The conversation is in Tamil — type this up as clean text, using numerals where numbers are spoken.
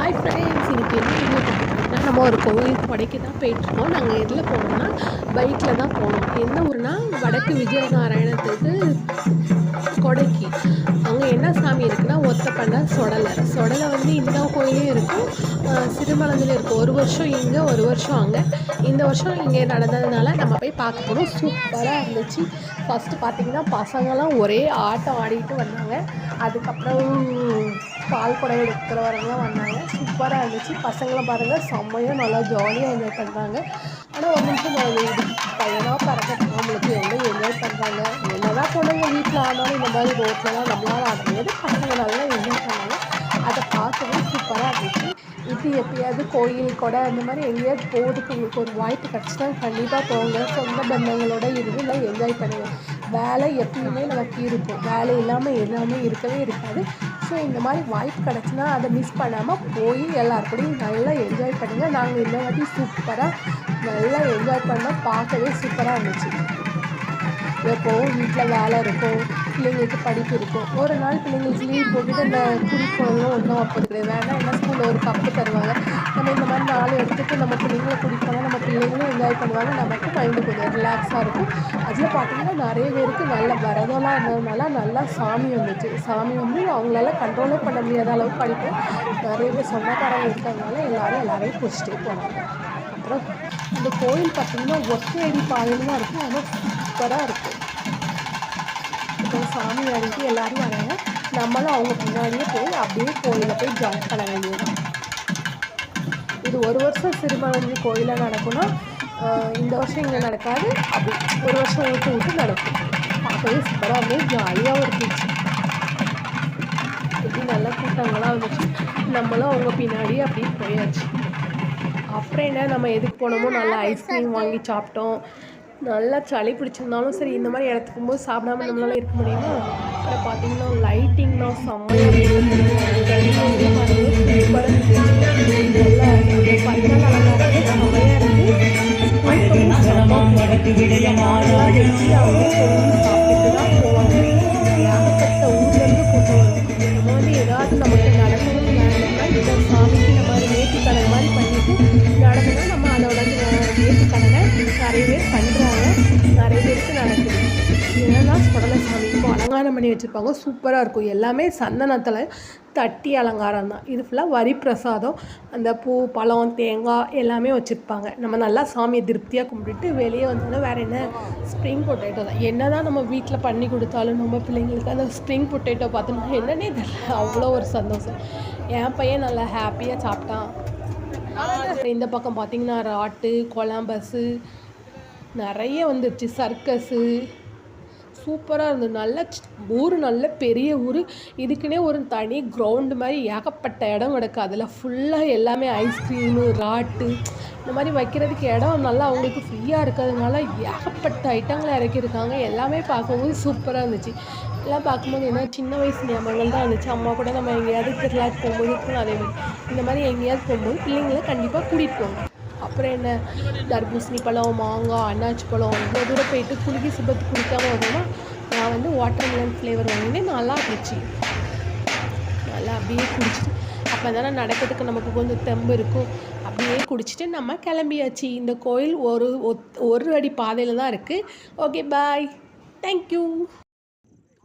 ஹாய் ஃப்ரெண்ட்ஸ், இன்னைக்கு என்ன வீடியோ பார்த்துக்கிட்டிங்கன்னா நம்ம ஒரு கோவில் கொடைக்கு தான் போயிட்டுருக்கோம். நாங்கள் எதில் போனோம்னா பைக்கில் தான் போனோம். என்ன ஊருனா வடக்கு விஜயநாராயணத்துக்கு கொடைக்கு. அங்கே என்ன சாமி இருக்குன்னா ஒத்தப்பண்ண சொடலை வந்து இந்த கோயிலையும் இருக்கும், சிறுமலந்துலையும் இருக்கும். ஒரு வருஷம் இங்கே ஒரு வருஷம் அங்கே. இந்த வருஷம் இங்கே நடந்ததுனால நம்ம போய் பார்க்க போகிறோம். சூப்பராக இருந்துச்சு. ஃபஸ்ட்டு பார்த்திங்கன்னா பசங்களாம் ஒரே ஆட்டம் ஆடிட்டு வந்தாங்க. அதுக்கப்புறம் பால் குடம் எடுக்கிறவங்களாம் வந்தாங்க. சூப்பராக இருந்துச்சு. பசங்களை பாருங்கள், செம்மையாக நல்லா ஜாலியாக என்ஜாய் பண்ணுறாங்க. ஆனால் ஒரு நிமிஷம் பையனாக பறக்க அவங்களுக்கு எவ்வளோ என்ஜாய் பண்ணுறாங்க. என்னதான் பொண்ணுங்க வீட்டில் ஆனாலும் இந்த மாதிரி ரோட்லலாம் நம்மளால் ஆட முடியாது. பசங்க நல்லா என்ஜாய் பண்ணாங்க. அதை பார்க்கவே சூப்பராக இருந்துச்சு. இப்படி எப்பயாவது கோயில் கொடை அந்த மாதிரி எங்கேயாவது போகிறதுக்கு உங்களுக்கு ஒரு வாய்ப்பு கிடச்சிட்டா கண்டிப்பாக போங்க. சொந்த பந்தங்களோட இருந்து எல்லாம் என்ஜாய் பண்ணுங்கள். வேலை எப்பயுமே நமக்கு இருக்கும், வேலை இல்லாமல் எல்லாமே இருக்கவே இருக்காது. ஸோ இந்த மாதிரி வாய்ப்பு கிடச்சின்னா அதை மிஸ் பண்ணாமல் போய் எல்லாருக்கூடையும் நல்லா என்ஜாய் பண்ணுங்கள். நாங்கள் இந்த வாட்டி சூப்பராக நல்லா என்ஜாய் பண்ணோம். பார்க்கவே சூப்பராக இருந்துச்சு. எப்போவும் வீட்டில் வேலை இருக்கும், பிள்ளைங்களுக்கு படிப்பு இருக்கும். ஒரு நாள் பிள்ளைங்களுக்கு லீவ் போட்டுட்டு அந்த குடிப்போம் ஒன்றும் அப்போது கிடையாது. வேணால் என்ன ஸ்கூலில் ஒரு கப்பு தருவாங்க. நம்ம இந்த மாதிரி 4 எடுத்துகிட்டு நம்ம பிள்ளைங்களை குடிப்போம்னா நம்ம பிள்ளைங்களும் என்ஜாய் பண்ணுவாங்க, நமக்கு மைண்டு கொஞ்சம் ரிலாக்ஸாக இருக்கும். அதில் பார்த்திங்கன்னா நிறைய பேருக்கு நல்ல விரதம்லாம் இருந்ததுனால நல்லா சாமி வந்துச்சு. சாமி வந்து அவங்களால கண்ட்ரோலே பண்ண முடியாத அளவுக்கு படிப்போம். நிறைய பேர் சொந்தக்காரங்க இருக்கிறதுனால எல்லாரையும் பிடிச்சிட்டே போனாங்க. அப்புறம் அந்த கோயில் பார்த்திங்கன்னா ஒற்றையடி பாதையில் தான் இருக்கும். ஆனால் சூப்பராக இருக்கும். இப்போ சாமி ஆடிட்டு எல்லோரும் வராங்க. நம்மளும் அவங்க பின்னாடியே போய் அப்படியே கோயிலில் போய் ஜாயின் பண்ண வேண்டியது. இது ஒரு வருஷம் சிறுமலஞ்சி கோயிலாக நடக்கும்னா இந்த வருஷம் இங்கே நடக்காது. அப்படி ஒரு வருஷம் விட்டு நடக்கும். பார்க்கவே சூப்பராக இருந்தது, ஜாலியாகவும் இருந்துச்சு. இப்படி நல்லா கூட்டங்களாக இருந்துச்சு. நம்மளும் அவங்க பின்னாடியே அப்படியே போயாச்சு. அப்புறம் என்ன, நம்ம எதுக்கு போனோமோ நல்லா ஐஸ்கிரீம் வாங்கி சாப்பிட்டோம். நல்லா சளி பிடிச்சிருந்தாலும் சரி இந்த மாதிரி இடத்துக்கு போகும்போது சாப்பிடாம நம்மளால இருக்க முடியுமா. அப்புறம் பார்த்தீங்கன்னா லைட்டிங்னா செம்மையாக ஏதாவது நமக்கு நடக்கணும்னு வேணும்னா இந்த சாமிக்கு நம்ம நேர்த்திக்கடை மாதிரி பண்ணிட்டு நடந்தோம்னா நம்ம அதோட நேர்த்திக்கடனை நிறைய பேர் பண்ணுறாங்க, நிறைய பேருக்கு நடக்குது. என்னன்னா சொடலை சாமி இப்போ அலங்காரம் பண்ணி வச்சுருப்பாங்க, சூப்பராக இருக்கும். எல்லாமே சந்தனத்தில் தட்டி அலங்காரம் தான். இது ஃபுல்லாக வரி பிரசாதம். அந்த பூ பழம் தேங்காய் எல்லாமே வச்சுருப்பாங்க. நம்ம நல்லா சாமியை திருப்தியாக கும்பிட்டுட்டு வெளியே வந்தோம்னா வேறு என்ன, ஸ்ப்ரிங் பொட்டேட்டோ தான். என்ன தான் நம்ம வீட்டில் பண்ணி கொடுத்தாலும் நம்ம பிள்ளைங்களுக்கு அந்த ஸ்ப்ரிங் பொட்டேட்டோ பார்த்தோம்னா என்னன்னே தெரியல, அவ்வளோ ஒரு சந்தோஷம். என் பையன் நல்லா ஹாப்பியாக சாப்பிட்டான். இந்த பக்கம் பார்த்திங்கன்னா ராட்டு கொலம்பஸ்ஸு நிறைய வந்துடுச்சு, சர்க்கஸு சூப்பராக இருந்தது. நல்ல ஊர், நல்ல பெரிய ஊர். இதுக்குன்னே ஒரு தனி கிரவுண்டு மாதிரி ஏகப்பட்ட இடம் கிடக்கு. அதில் ஃபுல்லாக எல்லாமே ஐஸ்கிரீமு ராட்டு இந்த மாதிரி வைக்கிறதுக்கு இடம் நல்லா அவங்களுக்கு ஃப்ரீயாக இருக்கிறதுனால ஏகப்பட்ட ஐட்டங்களை இறக்கியிருக்காங்க. எல்லாமே பார்க்கும்போது சூப்பராக இருந்துச்சு. எல்லாம் பார்க்கும்போது என்ன சின்ன வயசு ஞாபகங்கள் தான் இருந்துச்சு. அம்மா கூட நம்ம எங்கேயாவது திருவிழாக்கு போகும்போது இருக்கணும். அதேமாதிரி இந்த மாதிரி எங்கேயாவது போகும்போது பிள்ளைங்களை கண்டிப்பாக கூட்டிகிட்டு போங்க. அப்புறம் என்ன, தர்பூசணி பழம், மாங்காய், அன்னாச்சி பழம் இவ்வளோ தூரம் போயிட்டு குலுக்கி சிபத்து குடிக்காமல் வந்தோம்னா நான் வந்து வாட்டர் மெலன் ஃப்ளேவர் வாங்கினேன். நல்லா இருந்துச்சு. நல்லா அப்படியே குடிச்சிட்டு அப்போ தானே நடக்கிறதுக்கு நமக்கு கொஞ்சம் தெம்பு இருக்கும். அப்படியே குடிச்சிட்டு நம்ம கிளம்பியாச்சு. இந்த கோயில் ஒரு அடி பாதையில் தான் இருக்குது. ஓகே, பாய், தேங்க்யூ.